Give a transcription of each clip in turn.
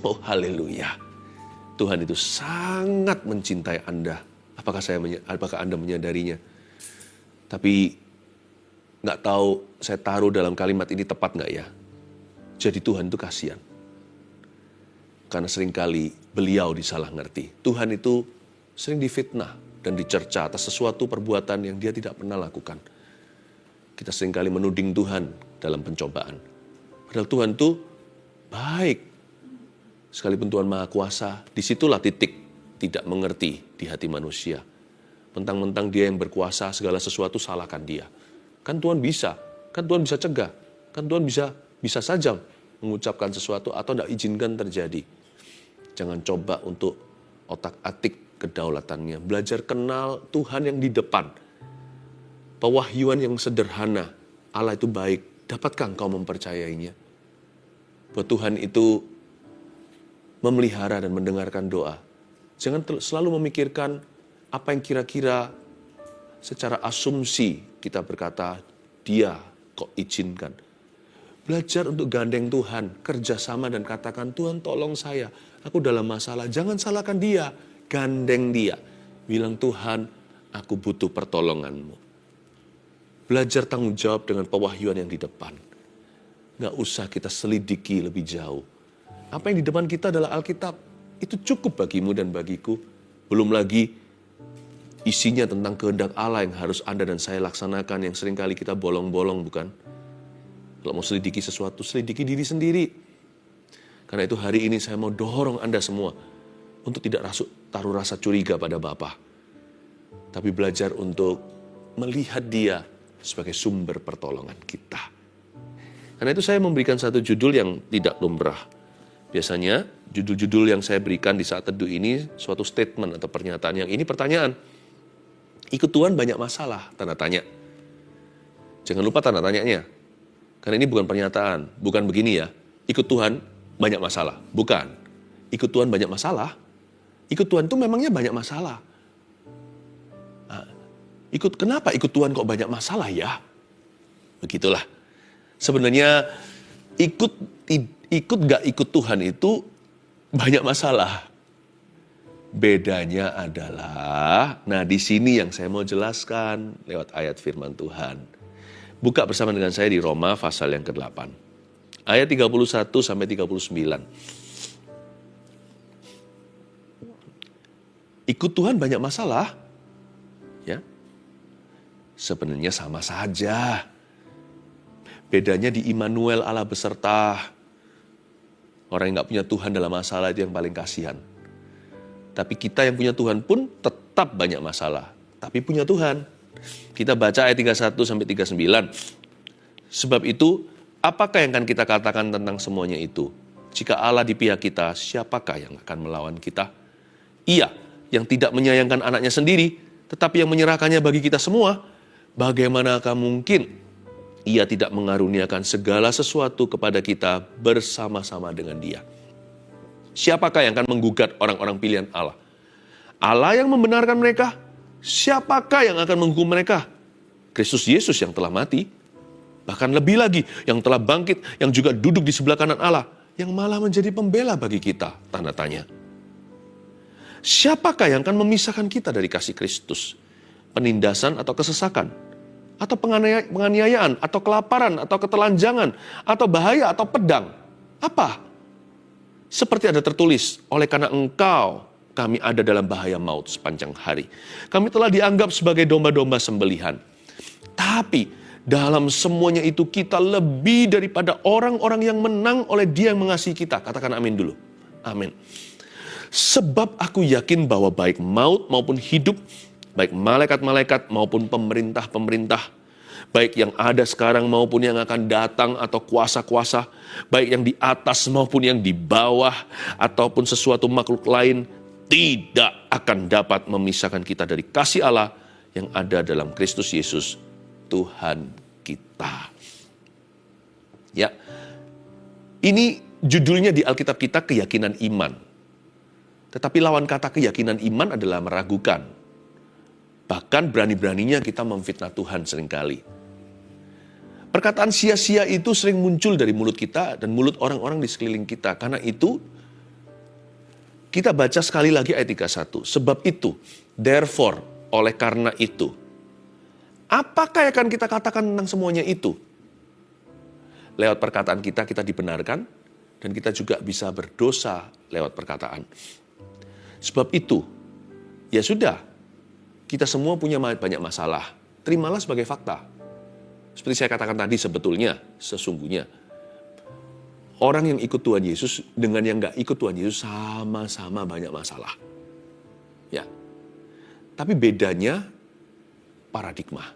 Oh haleluya. Tuhan itu sangat mencintai Anda. Apakah Anda menyadarinya? Tapi nggak tahu saya taruh dalam kalimat ini tepat nggak ya? Jadi Tuhan itu kasihan. Karena seringkali beliau disalah ngerti. Tuhan itu sering difitnah dan dicerca atas sesuatu perbuatan yang dia tidak pernah lakukan. Kita seringkali menuding Tuhan dalam pencobaan. Padahal Tuhan itu baik. Sekalipun Tuhan Maha Kuasa, disitulah titik tidak mengerti di hati manusia. Mentang-mentang dia yang berkuasa, segala sesuatu salahkan dia. Kan Tuhan bisa cegah. Kan Tuhan bisa saja mengucapkan sesuatu atau tidak izinkan terjadi. Jangan coba untuk otak-atik kedaulatannya. Belajar kenal Tuhan yang di depan. Pewahyuan yang sederhana. Allah itu baik. Dapatkah engkau mempercayainya? Bahwa Tuhan itu memelihara dan mendengarkan doa. Jangan selalu memikirkan apa yang kira-kira secara asumsi kita berkata, dia kok izinkan. Belajar untuk gandeng Tuhan, kerjasama dan katakan, Tuhan tolong saya, aku dalam masalah. Jangan salahkan dia, gandeng dia. Bilang, Tuhan, aku butuh pertolonganmu. Belajar tanggung jawab dengan pewahyuan yang di depan. Nggak usah kita selidiki lebih jauh. Apa yang di depan kita adalah Alkitab. Itu cukup bagimu dan bagiku. Belum lagi isinya tentang kehendak Allah yang harus Anda dan saya laksanakan, yang seringkali kita bolong-bolong, bukan? Kalau mau selidiki sesuatu, selidiki diri sendiri. Karena itu hari ini saya mau dorong Anda semua untuk tidak taruh rasa curiga pada Bapa. Tapi belajar untuk melihat Dia sebagai sumber pertolongan kita. Karena itu saya memberikan satu judul yang tidak lumrah. Biasanya judul-judul yang saya berikan di saat teduh ini suatu statement atau pernyataan, yang ini pertanyaan. Ikut Tuhan banyak masalah, tanda tanya. Jangan lupa tanda tanyanya. Karena ini bukan pernyataan, bukan begini ya. Ikut Tuhan banyak masalah, bukan. Ikut Tuhan banyak masalah. Ikut Tuhan itu memangnya banyak masalah. Kenapa ikut Tuhan kok banyak masalah ya? Begitulah. Sebenarnya ikut gak ikut Tuhan itu banyak masalah. Bedanya adalah, nah di sini yang saya mau jelaskan lewat ayat firman Tuhan. Buka bersama dengan saya di Roma pasal yang ke-8. Ayat 31 sampai 39. Ikut Tuhan banyak masalah. Ya. Sebenarnya sama saja. Bedanya di Immanuel, Allah beserta. Orang yang gak punya Tuhan dalam masalah itu yang paling kasihan. Tapi kita yang punya Tuhan pun tetap banyak masalah. Tapi punya Tuhan. Kita baca ayat 31 sampai 39. Sebab itu, apakah yang akan kita katakan tentang semuanya itu? Jika Allah di pihak kita, siapakah yang akan melawan kita? Ia yang tidak menyayangkan anaknya sendiri, tetapi yang menyerahkannya bagi kita semua. Bagaimanakah mungkin Ia tidak mengaruniakan segala sesuatu kepada kita bersama-sama dengan Dia? Siapakah yang akan menggugat orang-orang pilihan Allah? Allah yang membenarkan mereka? Siapakah yang akan menghukum mereka? Kristus Yesus yang telah mati. Bahkan lebih lagi, yang telah bangkit, yang juga duduk di sebelah kanan Allah, yang malah menjadi pembela bagi kita, tanda tanya. Siapakah yang akan memisahkan kita dari kasih Kristus? Penindasan atau kesesakan? Atau penganiayaan, atau kelaparan, atau ketelanjangan, atau bahaya, atau pedang? Apa? Seperti ada tertulis, oleh karena engkau, kami ada dalam bahaya maut sepanjang hari. Kami telah dianggap sebagai domba-domba sembelihan. Tapi dalam semuanya itu kita lebih daripada orang-orang yang menang oleh Dia yang mengasihi kita. Katakan amin dulu. Amin. Sebab aku yakin bahwa baik maut maupun hidup, baik malaikat-malaikat maupun pemerintah-pemerintah, baik yang ada sekarang maupun yang akan datang atau kuasa-kuasa, baik yang di atas maupun yang di bawah, ataupun sesuatu makhluk lain, tidak akan dapat memisahkan kita dari kasih Allah yang ada dalam Kristus Yesus, Tuhan kita. Ya, ini judulnya di Alkitab kita keyakinan iman. Tetapi lawan kata keyakinan iman adalah meragukan. Bahkan berani-beraninya kita memfitnah Tuhan seringkali. Perkataan sia-sia itu sering muncul dari mulut kita dan mulut orang-orang di sekeliling kita. Karena itu Kita baca sekali lagi ayat 31. Sebab itu, therefore, oleh karena itu. Apakah yang akan kita katakan tentang semuanya itu? Lewat perkataan kita dibenarkan, dan kita juga bisa berdosa lewat perkataan. Sebab itu, ya sudah, kita semua punya banyak masalah. Terimalah sebagai fakta. Seperti saya katakan tadi, sebetulnya, sesungguhnya, orang yang ikut Tuhan Yesus dengan yang gak ikut Tuhan Yesus sama-sama banyak masalah. Ya. Tapi bedanya paradigma,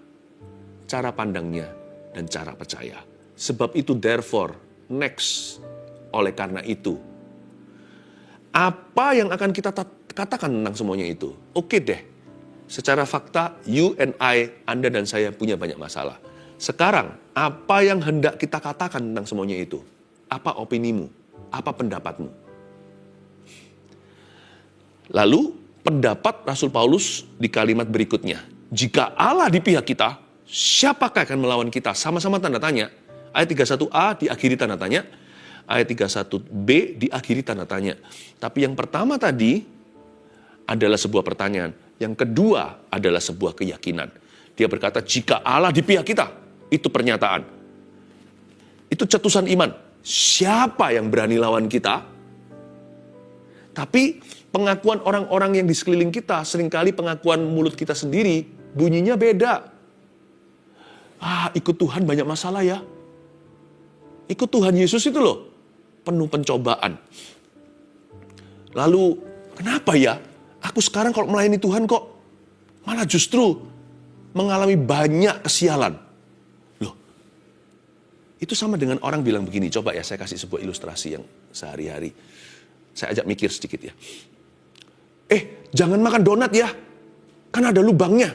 cara pandangnya, dan cara percaya. Sebab itu, therefore, next, oleh karena itu. Apa yang akan kita katakan tentang semuanya itu? Oke deh, secara fakta, you and I, Anda dan saya punya banyak masalah. Sekarang, apa yang hendak kita katakan tentang semuanya itu? Apa opinimu? Apa pendapatmu? Lalu, pendapat Rasul Paulus di kalimat berikutnya. Jika Allah di pihak kita, siapakah akan melawan kita? Sama-sama tanda tanya. Ayat 31a diakhiri tanda tanya. Ayat 31b diakhiri tanda tanya. Tapi yang pertama tadi adalah sebuah pertanyaan. Yang kedua adalah sebuah keyakinan. Dia berkata, jika Allah di pihak kita, itu pernyataan. Itu cetusan iman. Siapa yang berani lawan kita? Tapi pengakuan orang-orang yang di sekeliling kita, seringkali pengakuan mulut kita sendiri, bunyinya beda. Ikut Tuhan banyak masalah ya. Ikut Tuhan Yesus itu loh, penuh pencobaan. Lalu, kenapa ya? Aku sekarang kalau melayani Tuhan kok malah justru mengalami banyak kesialan. Loh, itu sama dengan orang bilang begini. Coba ya, saya kasih sebuah ilustrasi yang sehari-hari. Saya ajak mikir sedikit ya. Jangan makan donat ya, kan ada lubangnya.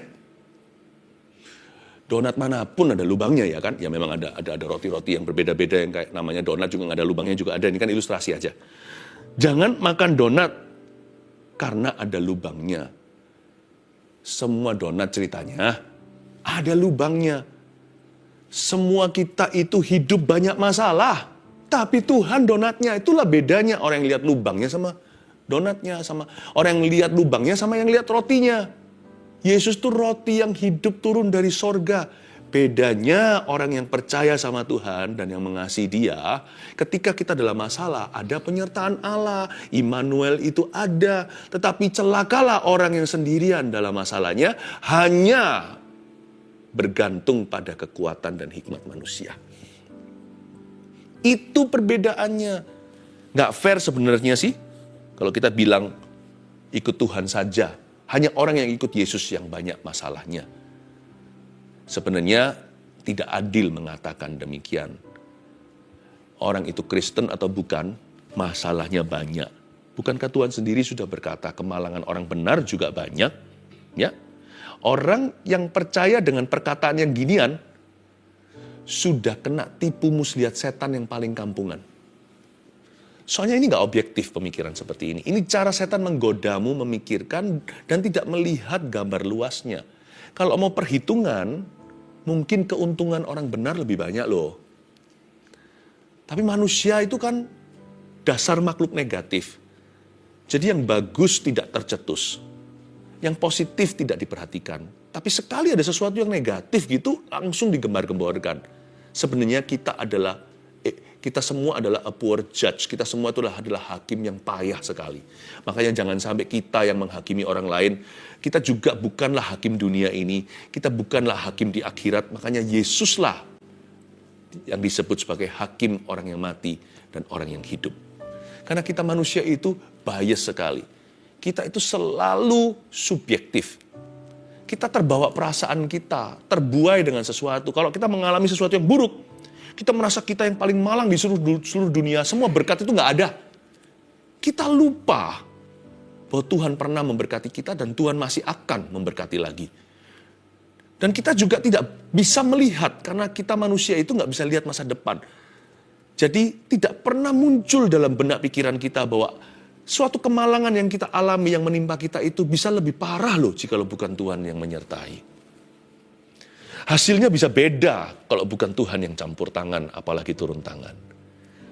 Donat manapun ada lubangnya ya kan. Ya memang ada roti-roti yang berbeda-beda yang kayak namanya donat juga nggak ada lubangnya juga ada. Ini kan ilustrasi aja. Jangan makan donat karena ada lubangnya. Semua donat ceritanya ada lubangnya. Semua kita itu hidup banyak masalah. Tapi Tuhan donatnya, itulah bedanya orang yang lihat lubangnya sama donatnya. Sama orang yang lihat lubangnya sama yang lihat rotinya. Yesus itu roti yang hidup turun dari sorga. Bedanya orang yang percaya sama Tuhan dan yang mengasihi Dia, ketika kita dalam masalah, ada penyertaan Allah. Immanuel itu ada. Tetapi celakalah orang yang sendirian dalam masalahnya, hanya bergantung pada kekuatan dan hikmat manusia. Itu perbedaannya. Nggak fair sebenarnya sih, kalau kita bilang ikut Tuhan saja. Hanya orang yang ikut Yesus yang banyak masalahnya. Sebenarnya tidak adil mengatakan demikian. Orang itu Kristen atau bukan, masalahnya banyak. Bukankah Tuhan sendiri sudah berkata kemalangan orang benar juga banyak? Ya, orang yang percaya dengan perkataan yang ginian sudah kena tipu muslihat setan yang paling kampungan. Soalnya ini nggak objektif pemikiran seperti ini. Ini cara setan menggodamu memikirkan dan tidak melihat gambar luasnya. Kalau mau perhitungan, mungkin keuntungan orang benar lebih banyak loh. Tapi manusia itu kan dasar makhluk negatif. Jadi yang bagus tidak tercetus. Yang positif tidak diperhatikan. Tapi sekali ada sesuatu yang negatif gitu, langsung digembar-gemborkan. Sebenarnya kita semua adalah a poor judge. Kita semua itulah adalah hakim yang payah sekali. Makanya jangan sampai kita yang menghakimi orang lain. Kita juga bukanlah hakim dunia ini. Kita bukanlah hakim di akhirat. Makanya Yesuslah yang disebut sebagai hakim orang yang mati dan orang yang hidup. Karena kita manusia itu bias sekali. Kita itu selalu subjektif. Kita terbawa perasaan kita, terbuai dengan sesuatu. Kalau kita mengalami sesuatu yang buruk, kita merasa kita yang paling malang di seluruh dunia. Semua berkat itu nggak ada. Kita lupa bahwa Tuhan pernah memberkati kita dan Tuhan masih akan memberkati lagi. Dan kita juga tidak bisa melihat karena kita manusia itu nggak bisa lihat masa depan. Jadi tidak pernah muncul dalam benak pikiran kita bahwa suatu kemalangan yang kita alami yang menimpa kita itu bisa lebih parah loh jika bukan Tuhan yang menyertai. Hasilnya bisa beda kalau bukan Tuhan yang campur tangan, apalagi turun tangan.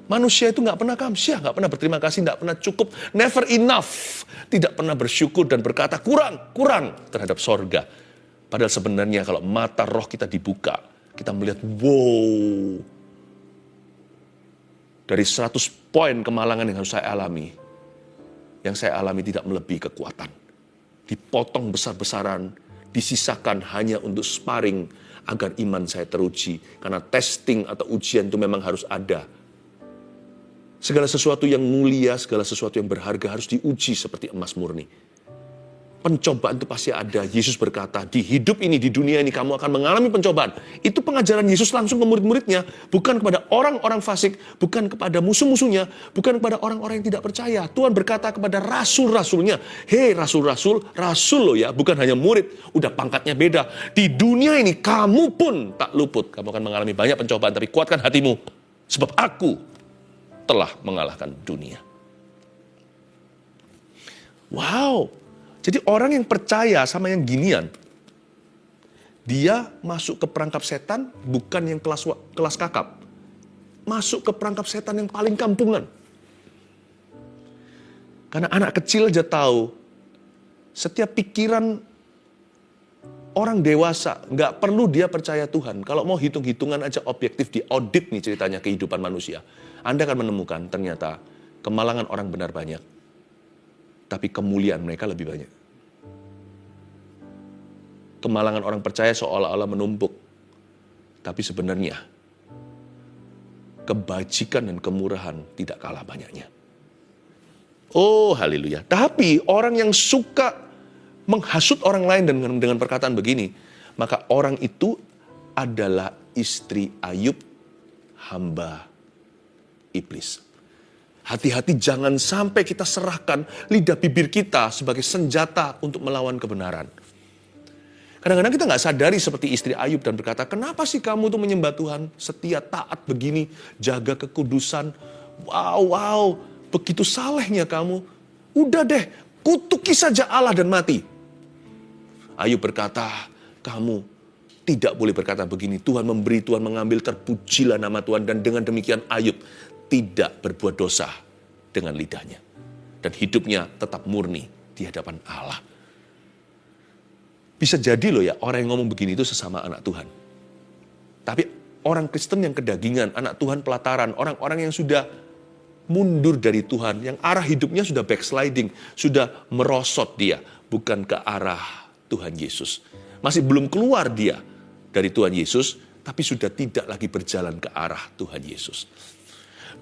Manusia itu nggak pernah kamsyah, nggak pernah berterima kasih, nggak pernah cukup, never enough. Tidak pernah bersyukur dan berkata kurang terhadap sorga. Padahal sebenarnya kalau mata roh kita dibuka, kita melihat, wow, dari 100 poin kemalangan yang harus saya alami, yang saya alami tidak melebihi kekuatan. Dipotong besar-besaran, disisakan hanya untuk sparring agar iman saya teruji. Karena testing atau ujian itu memang harus ada. Segala sesuatu yang mulia, segala sesuatu yang berharga harus diuji seperti emas murni. Pencobaan itu pasti ada. Yesus berkata, di hidup ini, di dunia ini kamu akan mengalami pencobaan. Itu pengajaran Yesus langsung ke murid-muridnya. Bukan kepada orang-orang fasik, bukan kepada musuh-musuhnya, bukan kepada orang-orang yang tidak percaya. Tuhan berkata kepada rasul-rasulnya, hei rasul-rasul, rasul loh ya, bukan hanya murid. Udah pangkatnya beda. Di dunia ini kamu pun tak luput. Kamu akan mengalami banyak pencobaan, tapi kuatkan hatimu. Sebab aku telah mengalahkan dunia. Wow. Jadi orang yang percaya sama yang ginian, dia masuk ke perangkap setan bukan yang kelas kakap. Masuk ke perangkap setan yang paling kampungan. Karena anak kecil aja tahu, setiap pikiran orang dewasa, nggak perlu dia percaya Tuhan. Kalau mau hitung-hitungan aja objektif, diaudit nih ceritanya kehidupan manusia. Anda akan menemukan ternyata kemalangan orang benar banyak. Tapi kemuliaan mereka lebih banyak. Kemalangan orang percaya seolah-olah menumpuk. Tapi sebenarnya, kebajikan dan kemurahan tidak kalah banyaknya. Oh, haleluya. Tapi orang yang suka menghasut orang lain dengan perkataan begini, maka orang itu adalah istri Ayub, hamba iblis. Hati-hati jangan sampai kita serahkan lidah bibir kita sebagai senjata untuk melawan kebenaran. Kadang-kadang kita nggak sadari seperti istri Ayub dan berkata, kenapa sih kamu tuh menyembah Tuhan, setia, taat begini, jaga kekudusan. Wow, begitu salehnya kamu. Udah deh, kutuki saja Allah dan mati. Ayub berkata, kamu tidak boleh berkata begini. Tuhan memberi, Tuhan mengambil, terpujilah nama Tuhan. Dan dengan demikian Ayub tidak berbuat dosa dengan lidahnya. Dan hidupnya tetap murni di hadapan Allah. Bisa jadi loh ya, orang yang ngomong begini itu sesama anak Tuhan. Tapi orang Kristen yang kedagingan, anak Tuhan pelataran, orang-orang yang sudah mundur dari Tuhan, yang arah hidupnya sudah backsliding, sudah merosot dia, bukan ke arah Tuhan Yesus. Masih belum keluar dia dari Tuhan Yesus, tapi sudah tidak lagi berjalan ke arah Tuhan Yesus.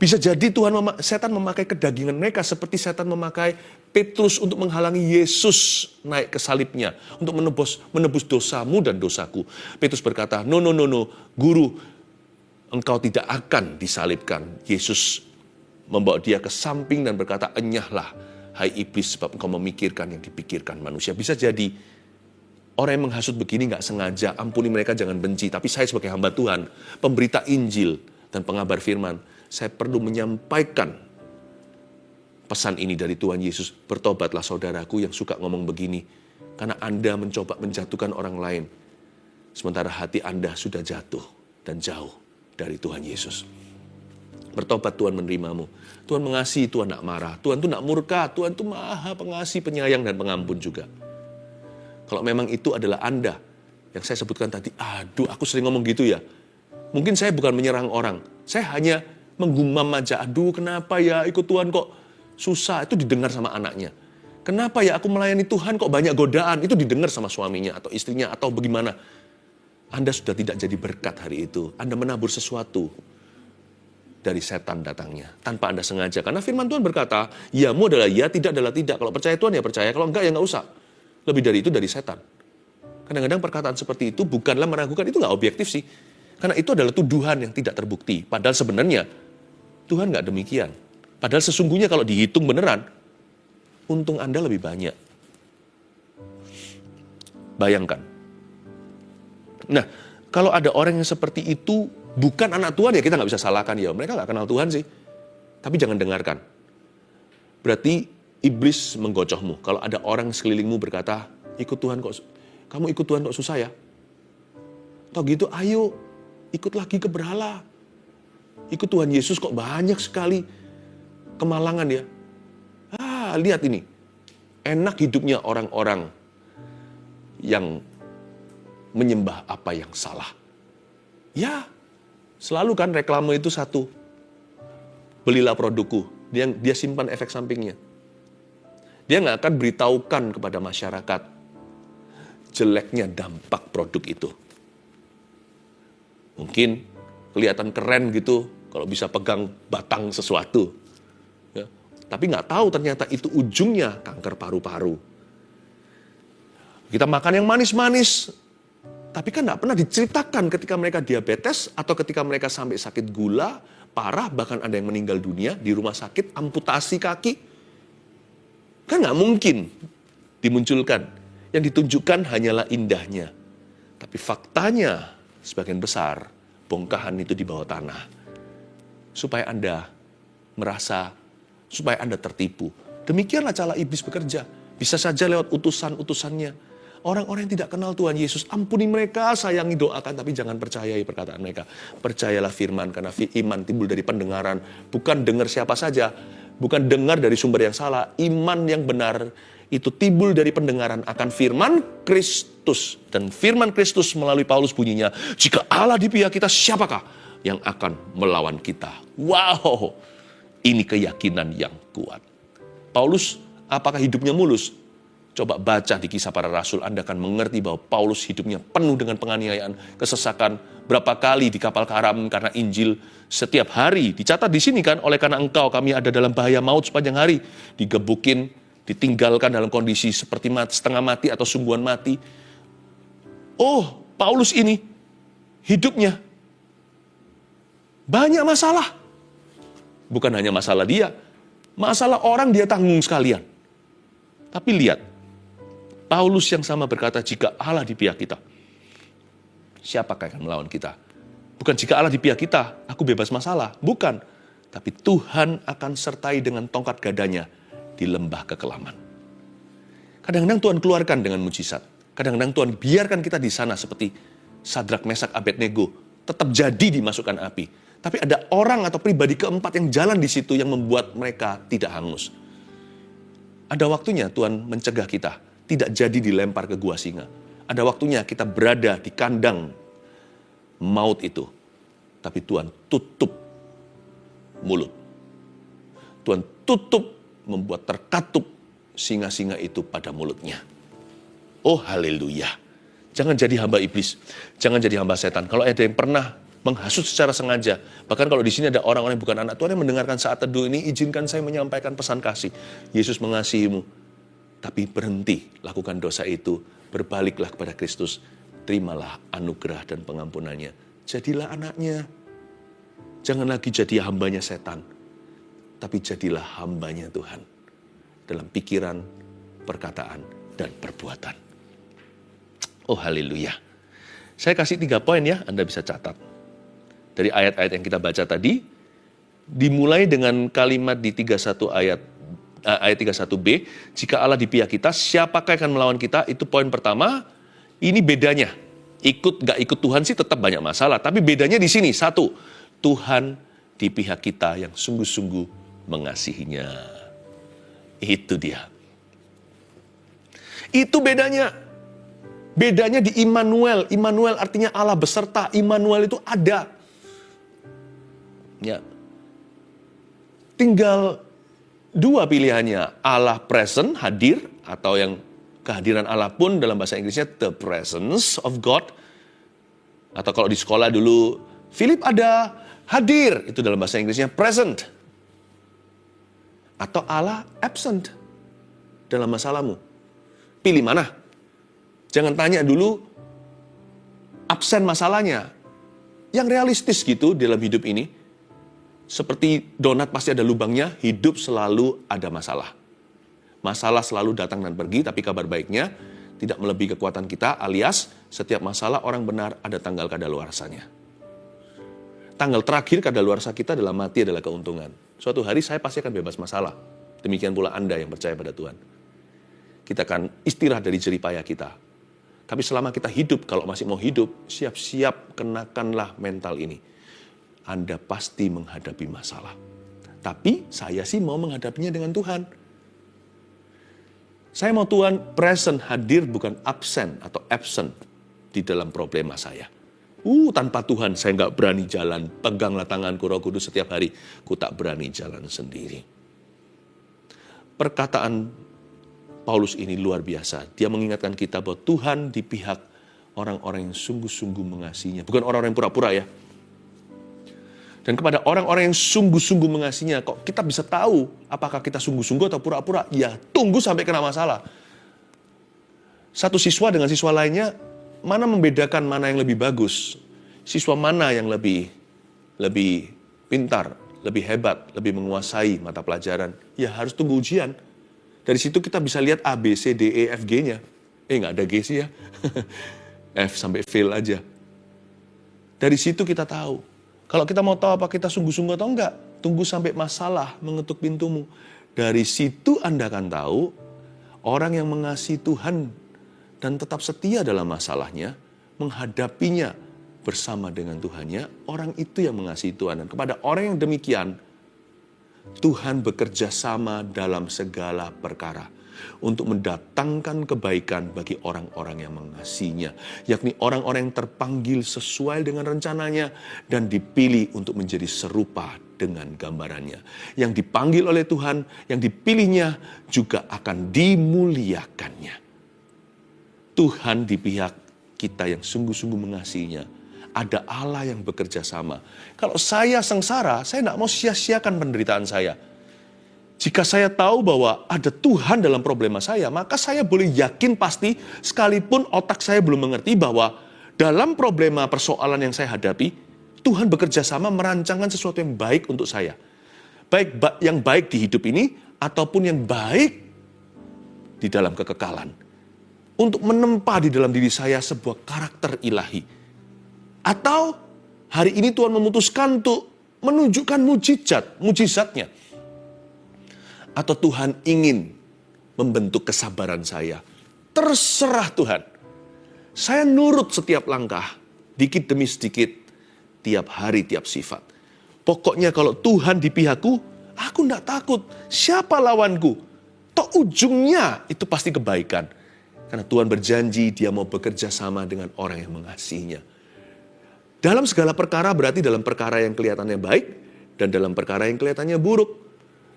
Bisa jadi setan memakai kedagingan mereka seperti setan memakai Petrus untuk menghalangi Yesus naik ke salibnya. Untuk menebus dosamu dan dosaku. Petrus berkata, no, guru, engkau tidak akan disalibkan. Yesus membawa dia ke samping dan berkata, enyahlah, hai iblis, sebab engkau memikirkan yang dipikirkan manusia. Bisa jadi orang yang menghasut begini gak sengaja, ampuni mereka, jangan benci. Tapi saya sebagai hamba Tuhan, pemberita Injil dan pengabar firman, saya perlu menyampaikan pesan ini dari Tuhan Yesus. Bertobatlah saudaraku yang suka ngomong begini. Karena Anda mencoba menjatuhkan orang lain. Sementara hati Anda sudah jatuh dan jauh dari Tuhan Yesus. Bertobat, Tuhan menerimamu. Tuhan mengasihi, Tuhan tak marah. Tuhan itu tak murka. Tuhan itu maha pengasih, penyayang dan pengampun juga. Kalau memang itu adalah Anda yang saya sebutkan tadi. Aduh, aku sering ngomong gitu ya. Mungkin saya bukan menyerang orang. Saya hanya menggumam aja, aduh kenapa ya ikut Tuhan kok susah, itu didengar sama anaknya. Kenapa ya aku melayani Tuhan kok banyak godaan, itu didengar sama suaminya atau istrinya atau bagaimana. Anda sudah tidak jadi berkat hari itu, Anda menabur sesuatu dari setan datangnya, tanpa Anda sengaja. Karena firman Tuhan berkata, yamu adalah ya, tidak adalah tidak. Kalau percaya Tuhan ya percaya, kalau enggak ya enggak usah. Lebih dari itu dari setan. Kadang-kadang perkataan seperti itu bukanlah meragukan, itu enggak objektif sih. Karena itu adalah tuduhan yang tidak terbukti. Padahal sebenarnya Tuhan nggak demikian. Padahal sesungguhnya kalau dihitung beneran, untung Anda lebih banyak. Bayangkan. Nah, kalau ada orang yang seperti itu, bukan anak Tuhan ya kita nggak bisa salahkan. Ya mereka nggak kenal Tuhan sih. Tapi jangan dengarkan. Berarti iblis menggocohmu. Kalau ada orang sekelilingmu berkata, ikut Tuhan kok, kamu ikut Tuhan kok susah ya? Atau gitu, ayo ikut lagi ke berhala. ikut Tuhan Yesus kok banyak sekali kemalangan ya. Lihat ini. Enak hidupnya orang-orang yang menyembah apa yang salah. Ya, selalu kan reklame itu satu. Belilah produkku. Dia simpan efek sampingnya. Dia nggak akan beritahukan kepada masyarakat jeleknya dampak produk itu. Mungkin kelihatan keren gitu kalau bisa pegang batang sesuatu. Ya. Tapi nggak tahu ternyata itu ujungnya kanker paru-paru. Kita makan yang manis-manis, tapi kan nggak pernah diceritakan ketika mereka diabetes atau ketika mereka sampai sakit gula, parah, bahkan ada yang meninggal dunia di rumah sakit, amputasi kaki. Kan nggak mungkin dimunculkan. Yang ditunjukkan hanyalah indahnya. Tapi faktanya, sebagian besar, bongkahan itu di bawah tanah. Supaya Anda merasa, supaya Anda tertipu. Demikianlah cara iblis bekerja. Bisa saja lewat utusan-utusannya. Orang-orang yang tidak kenal Tuhan Yesus, ampuni mereka, sayangi, doakan, tapi jangan percayai perkataan mereka. Percayalah firman, karena iman timbul dari pendengaran. Bukan dengar siapa saja, bukan dengar dari sumber yang salah. Iman yang benar itu timbul dari pendengaran akan firman Kristus. Dan firman Kristus melalui Paulus bunyinya, jika Allah di pihak kita, siapakah yang akan melawan kita? Wow, ini keyakinan yang kuat. Paulus, apakah hidupnya mulus? Coba baca di Kisah Para Rasul, Anda akan mengerti bahwa Paulus hidupnya penuh dengan penganiayaan, kesesakan, berapa kali di kapal karam karena Injil setiap hari. Dicatat di sini kan, oleh karena engkau kami ada dalam bahaya maut sepanjang hari. Digebukin, ditinggalkan dalam kondisi seperti setengah mati atau sungguhan mati. Oh, Paulus ini hidupnya banyak masalah. Bukan hanya masalah dia, masalah orang dia tanggung sekalian. Tapi lihat, Paulus yang sama berkata, jika Allah di pihak kita, siapakah yang akan melawan kita? Bukan jika Allah di pihak kita, aku bebas masalah. Bukan. Tapi Tuhan akan sertai dengan tongkat gadanya di lembah kekelaman. Kadang-kadang Tuhan keluarkan dengan mujizat. Kadang-kadang Tuhan biarkan kita di sana seperti Sadrak, Mesak, Abednego. Tetap jadi dimasukkan api. Tapi ada orang atau pribadi keempat yang jalan di situ yang membuat mereka tidak hangus. Ada waktunya Tuhan mencegah kita tidak jadi dilempar ke gua singa. Ada waktunya kita berada di kandang maut itu. Tapi Tuhan tutup mulut. Tuhan tutup, membuat terkatup singa-singa itu pada mulutnya. Oh haleluya. Jangan jadi hamba iblis. Jangan jadi hamba setan. Kalau ada yang pernah menghasut secara sengaja. Bahkan kalau di sini ada orang-orang yang bukan anak Tuhan yang mendengarkan saat teduh ini, izinkan saya menyampaikan pesan kasih. Yesus mengasihimu. Tapi berhenti lakukan dosa itu. Berbaliklah kepada Kristus. Terimalah anugerah dan pengampunannya. Jadilah anaknya. Jangan lagi jadi hambanya setan. Tapi jadilah hambanya Tuhan. Dalam pikiran, perkataan, dan perbuatan. Oh haleluya. Saya kasih 3 poin ya, Anda bisa catat. Dari ayat-ayat yang kita baca tadi, dimulai dengan kalimat di 31 ayat 31b, jika Allah di pihak kita, siapakah yang akan melawan kita? Itu poin pertama. Ini bedanya. Gak ikut Tuhan sih tetap banyak masalah. Tapi bedanya di sini. 1, Tuhan di pihak kita yang sungguh-sungguh mengasihinya. Itu dia. Itu bedanya. Bedanya di Immanuel. Immanuel artinya Allah beserta. Immanuel itu ada. Ya. Tinggal 2 pilihannya. Allah present, hadir, atau yang kehadiran Allah pun dalam bahasa Inggrisnya the presence of God. Atau kalau di sekolah dulu, Philip ada, hadir, itu dalam bahasa Inggrisnya present. Atau Allah absent dalam masalahmu. Pilih mana? Jangan tanya dulu absen masalahnya. Yang realistis gitu dalam hidup ini. Seperti donat pasti ada lubangnya, hidup selalu ada masalah. Masalah selalu datang dan pergi, tapi kabar baiknya tidak melebihi kekuatan kita, alias setiap masalah orang benar ada tanggal kadaluarsanya. Tanggal terakhir kadaluarsa kita dalam mati adalah keuntungan. Suatu hari saya pasti akan bebas masalah. Demikian pula Anda yang percaya pada Tuhan. Kita akan istirahat dari jeripaya kita. Tapi selama kita hidup, kalau masih mau hidup, siap-siap kenakanlah mental ini. Anda pasti menghadapi masalah. Tapi saya sih mau menghadapinya dengan Tuhan. Saya mau Tuhan present, hadir, bukan absen atau absent di dalam problema saya. Tanpa Tuhan saya nggak berani jalan. Peganglah tanganku Roh Kudus setiap hari. Ku tak berani jalan sendiri. Perkataan Paulus ini luar biasa. Dia mengingatkan kita bahwa Tuhan di pihak orang-orang yang sungguh-sungguh mengasihinya. Bukan orang-orang yang pura-pura ya. Dan kepada orang-orang yang sungguh-sungguh mengasihinya, kok kita bisa tahu apakah kita sungguh-sungguh atau pura-pura? Ya, tunggu sampai kena masalah. Satu siswa dengan siswa lainnya, mana membedakan mana yang lebih bagus? Siswa mana yang lebih pintar, lebih hebat, lebih menguasai mata pelajaran? Ya, harus tunggu ujian. Dari situ kita bisa lihat A, B, C, D, E, F, G-nya. Nggak ada G sih ya. F sampai fail aja. Dari situ kita tahu. Kalau kita mau tahu apa kita sungguh-sungguh atau enggak, tunggu sampai masalah mengetuk pintumu. Dari situ Anda akan tahu orang yang mengasihi Tuhan dan tetap setia dalam masalahnya, menghadapinya bersama dengan Tuhannya, orang itu yang mengasihi Tuhan. Dan kepada orang yang demikian, Tuhan bekerja sama dalam segala perkara untuk mendatangkan kebaikan bagi orang-orang yang mengasihinya, yakni orang-orang yang terpanggil sesuai dengan rencananya dan dipilih untuk menjadi serupa dengan gambarannya. Yang dipanggil oleh Tuhan, yang dipilihnya juga akan dimuliakannya. Tuhan di pihak kita yang sungguh-sungguh mengasihinya. Ada Allah yang bekerja sama. Kalau saya sengsara, saya tidak mau sia-siakan penderitaan saya. Jika saya tahu bahwa ada Tuhan dalam problema saya, maka saya boleh yakin pasti sekalipun otak saya belum mengerti bahwa dalam problema persoalan yang saya hadapi, Tuhan bekerja sama merancangkan sesuatu yang baik untuk saya. Baik yang baik di hidup ini, ataupun yang baik di dalam kekekalan. Untuk menempa di dalam diri saya sebuah karakter ilahi. Atau hari ini Tuhan memutuskan untuk menunjukkan mujizatnya. Atau Tuhan ingin membentuk kesabaran saya. Terserah Tuhan. Saya nurut setiap langkah, dikit demi sedikit, tiap hari, tiap sifat. Pokoknya kalau Tuhan di pihakku, aku tidak takut. Siapa lawanku? Toh ujungnya itu pasti kebaikan. Karena Tuhan berjanji dia mau bekerja sama dengan orang yang mengasihinya. Dalam segala perkara berarti dalam perkara yang kelihatannya baik dan dalam perkara yang kelihatannya buruk.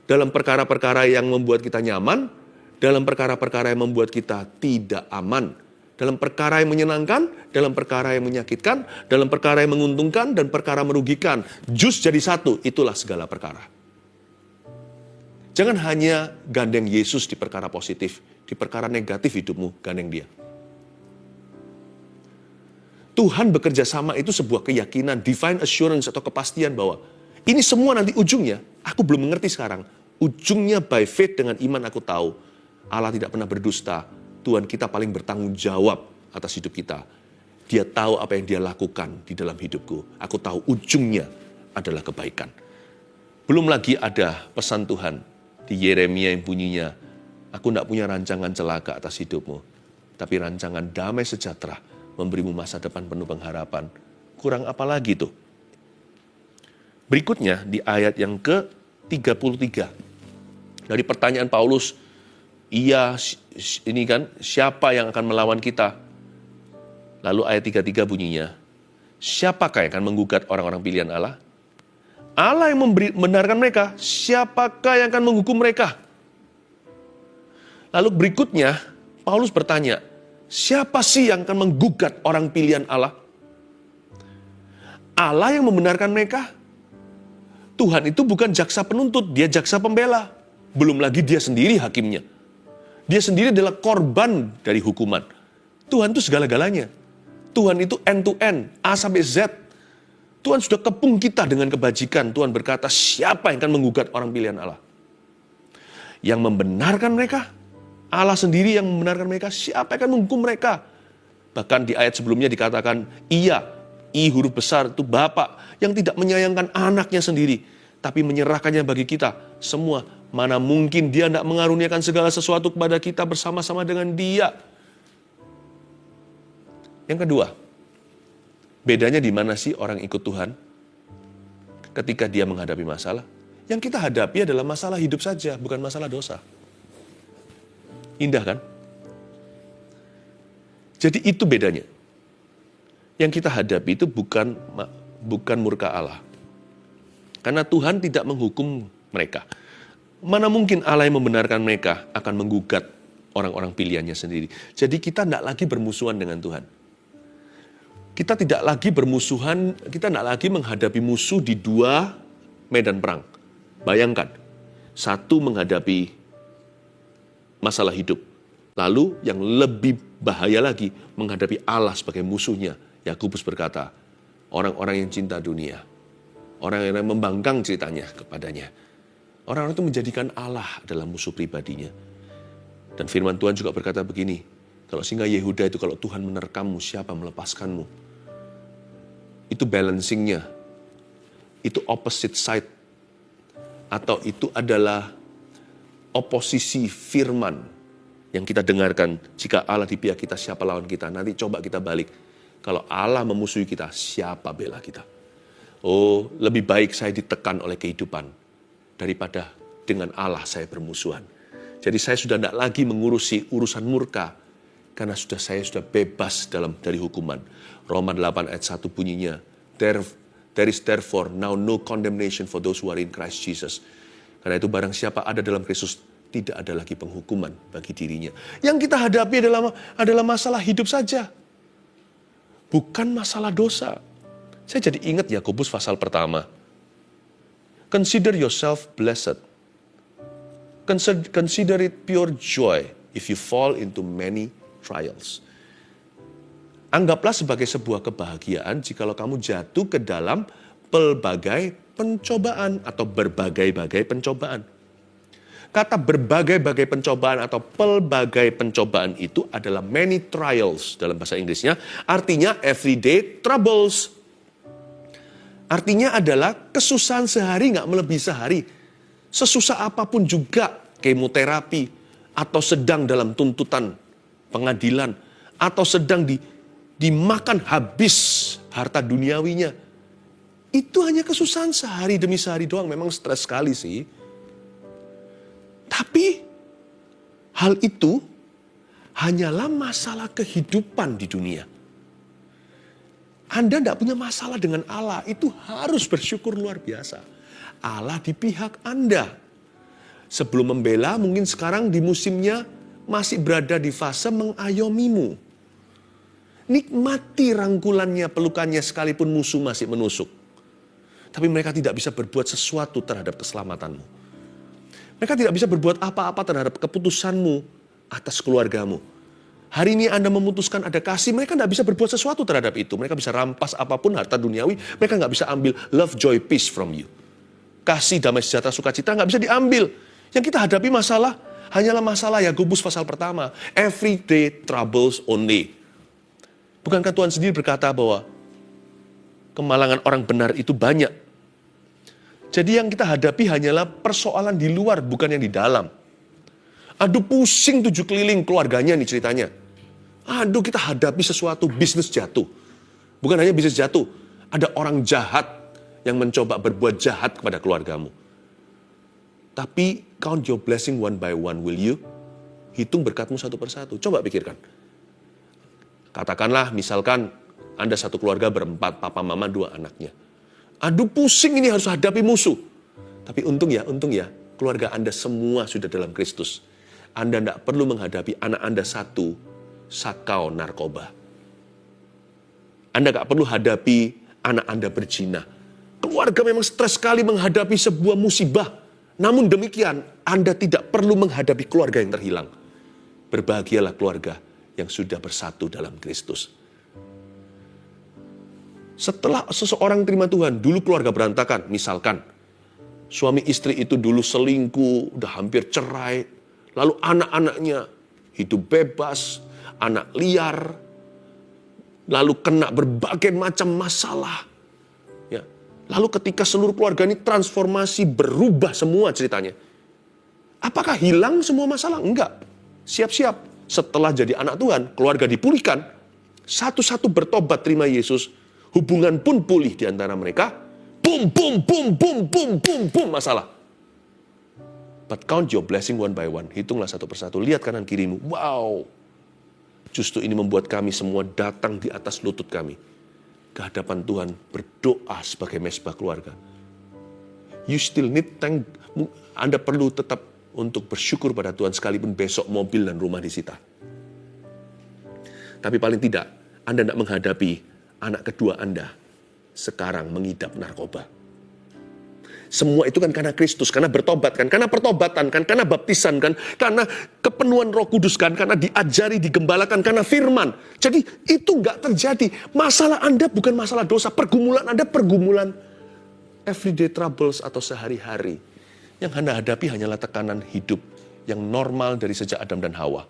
Dalam perkara-perkara yang membuat kita nyaman, dalam perkara-perkara yang membuat kita tidak aman, dalam perkara yang menyenangkan, dalam perkara yang menyakitkan, dalam perkara yang menguntungkan, dan perkara merugikan. Jus jadi satu, itulah segala perkara. Jangan hanya gandeng Yesus di perkara positif, di perkara negatif hidupmu, gandeng dia. Tuhan bekerja sama itu sebuah keyakinan, divine assurance atau kepastian bahwa ini semua nanti ujungnya, aku belum mengerti sekarang. Ujungnya by faith dengan iman aku tahu. Allah tidak pernah berdusta. Tuhan kita paling bertanggung jawab atas hidup kita. Dia tahu apa yang dia lakukan di dalam hidupku. Aku tahu ujungnya adalah kebaikan. Belum lagi ada pesan Tuhan di Yeremia yang bunyinya, aku tidak punya rancangan celaka atas hidupmu, tapi rancangan damai sejahtera, memberimu masa depan penuh pengharapan. Kurang apa lagi tuh? Berikutnya di ayat yang ke-33. Dari pertanyaan Paulus, ini kan siapa yang akan melawan kita? Lalu ayat 33 bunyinya, siapakah yang akan menggugat orang-orang pilihan Allah? Allah yang membenarkan mereka, siapakah yang akan menghukum mereka? Lalu berikutnya Paulus bertanya, siapa sih yang akan menggugat orang pilihan Allah? Allah yang membenarkan mereka. Tuhan itu bukan jaksa penuntut, dia jaksa pembela. Belum lagi dia sendiri hakimnya. Dia sendiri adalah korban dari hukuman. Tuhan itu segala-galanya. Tuhan itu end to end, A sampai Z. Tuhan sudah kepung kita dengan kebajikan. Tuhan berkata, siapa yang akan menggugat orang pilihan Allah? Yang membenarkan mereka, Allah sendiri yang membenarkan mereka, siapa yang akan menghukum mereka? Bahkan di ayat sebelumnya dikatakan, I huruf besar itu Bapa yang tidak menyayangkan anaknya sendiri, tapi menyerahkannya bagi kita semua. Mana mungkin dia tidak mengaruniakan segala sesuatu kepada kita bersama-sama dengan dia. Yang kedua, bedanya di mana sih orang ikut Tuhan? ketika dia menghadapi masalah? Yang kita hadapi adalah masalah hidup saja, bukan masalah dosa. Indah kan? Jadi itu bedanya. Yang kita hadapi itu bukan murka Allah. Karena Tuhan tidak menghukum mereka. Mana mungkin Allah yang membenarkan mereka akan menggugat orang-orang pilihannya sendiri. Jadi kita tidak lagi bermusuhan dengan Tuhan. Kita tidak lagi bermusuhan, kita tidak lagi menghadapi musuh di dua medan perang. Bayangkan, satu menghadapi masalah hidup. Lalu yang lebih bahaya lagi, menghadapi Allah sebagai musuhnya. Yakobus berkata, orang-orang yang cinta dunia, orang yang membangkang ceritanya kepadanya. Orang-orang itu menjadikan Allah adalah musuh pribadinya. Dan firman Tuhan juga berkata begini, kalau singa Yehuda itu kalau Tuhan menerkammu, siapa melepaskanmu? Itu balancingnya, itu opposite side. Atau itu adalah oposisi firman yang kita dengarkan. Jika Allah di pihak kita, siapa lawan kita? Nanti coba kita balik. Kalau Allah memusuhi kita, siapa bela kita? Oh, lebih baik saya ditekan oleh kehidupan daripada dengan Allah saya bermusuhan. Jadi saya sudah tidak lagi mengurusi urusan murka karena saya sudah bebas dari hukuman. Roma 8 ayat 1 bunyinya, There is therefore now no condemnation for those who are in Christ Jesus. Karena itu barang siapa ada dalam Kristus, tidak ada lagi penghukuman bagi dirinya. Yang kita hadapi adalah masalah hidup saja. Bukan masalah dosa. Saya jadi ingat Yakobus pasal pertama. Consider yourself blessed. Consider it pure joy if you fall into many trials. Anggaplah sebagai sebuah kebahagiaan jikalau kamu jatuh ke dalam pelbagai pencobaan atau berbagai-bagai pencobaan. Kata berbagai-bagai pencobaan atau pelbagai pencobaan itu adalah many trials dalam bahasa Inggrisnya. Artinya everyday troubles. Artinya adalah kesusahan sehari nggak melebihi sehari. Sesusah apapun juga kemoterapi atau sedang dalam tuntutan pengadilan atau sedang dimakan habis harta duniawinya. Itu hanya kesusahan sehari demi sehari doang. Memang stres sekali sih. Tapi hal itu hanyalah masalah kehidupan di dunia. Anda tidak punya masalah dengan Allah, itu harus bersyukur luar biasa. Allah di pihak Anda. Sebelum membela, mungkin sekarang di musimnya masih berada di fase mengayomimu. Nikmati rangkulannya, pelukannya sekalipun musuh masih menusuk. Tapi mereka tidak bisa berbuat sesuatu terhadap keselamatanmu. Mereka tidak bisa berbuat apa-apa terhadap keputusanmu atas keluargamu. Hari ini Anda memutuskan ada kasih, mereka tidak bisa berbuat sesuatu terhadap itu. Mereka bisa rampas apapun harta duniawi, mereka nggak bisa ambil love, joy, peace from you. Kasih, damai, sejahtera, sukacita nggak bisa diambil. Yang kita hadapi masalah, hanyalah masalah Yakobus pasal pertama. Everyday troubles only. Bukankah Tuhan sendiri berkata bahwa kemalangan orang benar itu banyak. Jadi yang kita hadapi hanyalah persoalan di luar, bukan yang di dalam. Aduh pusing 7 keliling keluarganya nih ceritanya. Aduh kita hadapi sesuatu, bisnis jatuh. Bukan hanya bisnis jatuh, ada orang jahat yang mencoba berbuat jahat kepada keluargamu. Tapi count your blessing one by one, will you? Hitung berkatmu satu persatu. Coba pikirkan. Katakanlah misalkan Anda satu keluarga berempat, papa, mama, 2 anaknya. Aduh pusing ini harus hadapi musuh. Tapi untung ya, keluarga Anda semua sudah dalam Kristus. Anda tidak perlu menghadapi anak Anda satu sakau narkoba. Anda tidak perlu hadapi anak Anda berzina. Keluarga memang stres sekali menghadapi sebuah musibah. Namun demikian, Anda tidak perlu menghadapi keluarga yang terhilang. Berbahagialah keluarga yang sudah bersatu dalam Kristus. Setelah seseorang terima Tuhan, dulu keluarga berantakan. Misalkan, suami istri itu dulu selingkuh, udah hampir cerai. Lalu anak-anaknya hidup bebas, anak liar. Lalu kena berbagai macam masalah. Ya. Lalu ketika seluruh keluarga ini transformasi, berubah semua ceritanya. Apakah hilang semua masalah? Enggak. Siap-siap. Setelah jadi anak Tuhan, keluarga dipulihkan. Satu-satu bertobat terima Yesus. Hubungan pun pulih di antara mereka. boom, boom, boom, boom, boom, boom, boom, masalah. But count your blessing one by one. Hitunglah satu persatu. Lihat kanan kirimu. Wow. Justru ini membuat kami semua datang di atas lutut kami ke hadapan Tuhan, berdoa sebagai mesbah keluarga. You still need thank. Anda perlu tetap untuk bersyukur pada Tuhan sekalipun besok mobil dan rumah disita. Tapi paling tidak, Anda tidak menghadapi anak kedua Anda sekarang mengidap narkoba. Semua itu kan karena Kristus, karena bertobat kan, karena pertobatan kan, karena baptisan kan, karena kepenuhan Roh Kudus kan, karena diajari, digembalakan, karena firman. Jadi itu nggak terjadi. Masalah Anda bukan masalah dosa, pergumulan Anda pergumulan everyday troubles atau sehari-hari. Yang Anda hadapi hanyalah tekanan hidup yang normal dari sejak Adam dan Hawa.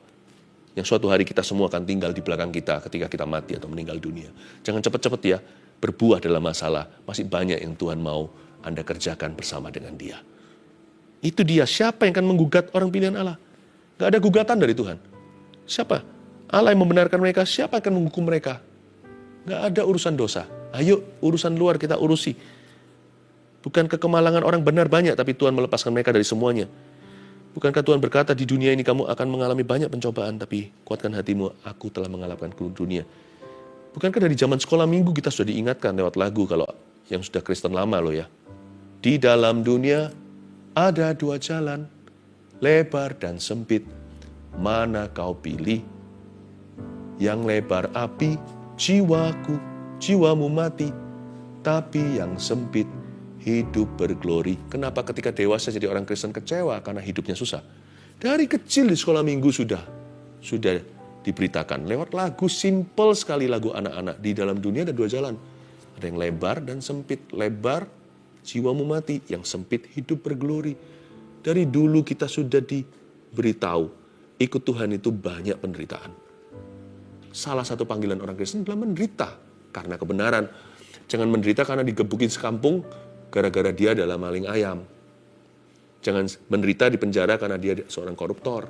Yang suatu hari kita semua akan tinggal di belakang kita ketika kita mati atau meninggal dunia. Jangan cepat-cepat ya, berbuah dalam masalah. Masih banyak yang Tuhan mau Anda kerjakan bersama dengan Dia. Itu dia, siapa yang akan menggugat orang pilihan Allah? Gak ada gugatan dari Tuhan. Siapa? Allah yang membenarkan mereka, siapa yang akan menghukum mereka? Gak ada urusan dosa. Ayo, urusan luar kita urusi. Bukan kekemalangan orang benar banyak, tapi Tuhan melepaskan mereka dari semuanya. Bukankah Tuhan berkata, di dunia ini kamu akan mengalami banyak pencobaan, tapi kuatkan hatimu, aku telah mengalahkan dunia. Bukankah dari zaman sekolah minggu kita sudah diingatkan lewat lagu, kalau yang sudah Kristen lama loh ya. Di dalam dunia ada dua jalan, lebar dan sempit. Mana kau pilih? Yang lebar api, jiwamu mati. Tapi yang sempit, hidup berglori. Kenapa ketika dewasa jadi orang Kristen kecewa? Karena hidupnya susah. Dari kecil di sekolah minggu sudah diberitakan. Lewat lagu, simple sekali lagu anak-anak. Di dalam dunia ada dua jalan. Ada yang lebar dan sempit. Lebar, jiwamu mati. Yang sempit, hidup berglori. Dari dulu kita sudah diberitahu, ikut Tuhan itu banyak penderitaan. Salah satu panggilan orang Kristen adalah menderita karena kebenaran. Jangan menderita karena digebukin sekampung gara-gara dia adalah maling ayam. Jangan menderita di penjara karena dia seorang koruptor.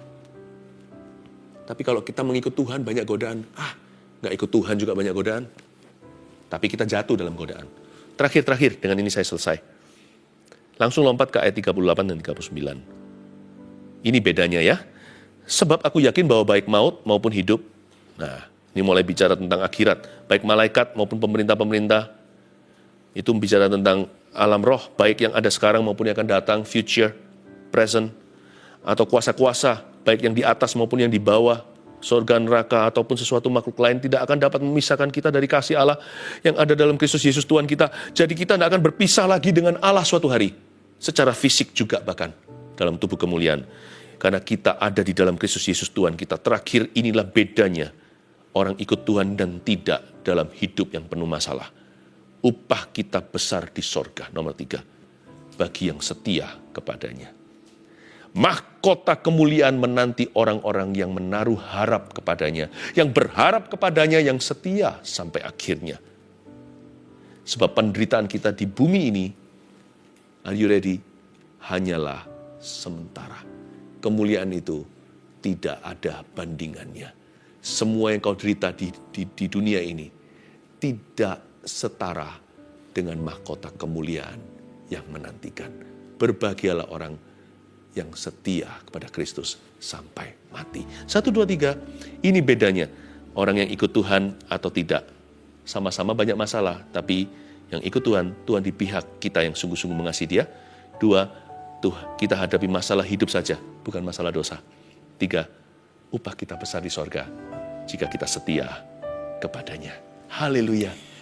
Tapi kalau kita mengikut Tuhan banyak godaan. Nggak ikut Tuhan juga banyak godaan. Tapi kita jatuh dalam godaan. Terakhir, dengan ini saya selesai. Langsung lompat ke ayat 38 dan 39. Ini bedanya ya. Sebab aku yakin bahwa baik maut maupun hidup. Nah, ini mulai bicara tentang akhirat. Baik malaikat maupun pemerintah-pemerintah. Itu bicara tentang alam roh. Baik yang ada sekarang maupun yang akan datang. Future, present. Atau kuasa-kuasa. Baik yang di atas maupun yang di bawah. Surga, neraka, ataupun sesuatu makhluk lain tidak akan dapat memisahkan kita dari kasih Allah yang ada dalam Kristus Yesus Tuhan kita. Jadi kita tidak akan berpisah lagi dengan Allah suatu hari. Secara fisik juga bahkan dalam tubuh kemuliaan. Karena kita ada di dalam Kristus Yesus Tuhan kita. Terakhir inilah bedanya orang ikut Tuhan dan tidak dalam hidup yang penuh masalah. Upah kita besar di sorga. Nomor 3. Bagi yang setia kepadanya. Mahkota kemuliaan menanti orang-orang yang menaruh harap kepadanya. Yang berharap kepadanya, yang setia sampai akhirnya. Sebab penderitaan kita di bumi ini, are you ready? Hanyalah sementara. Kemuliaan itu tidak ada bandingannya. Semua yang kau derita di dunia ini tidak setara dengan mahkota kemuliaan yang menantikan. Berbahagialah orang yang setia kepada Kristus sampai mati. 1, 2, 3, ini bedanya. Orang yang ikut Tuhan atau tidak. Sama-sama banyak masalah, tapi yang ikut Tuhan, Tuhan di pihak kita yang sungguh-sungguh mengasihi Dia. 2, kita hadapi masalah hidup saja, bukan masalah dosa. 3, upah kita besar di sorga jika kita setia kepadanya. Haleluya.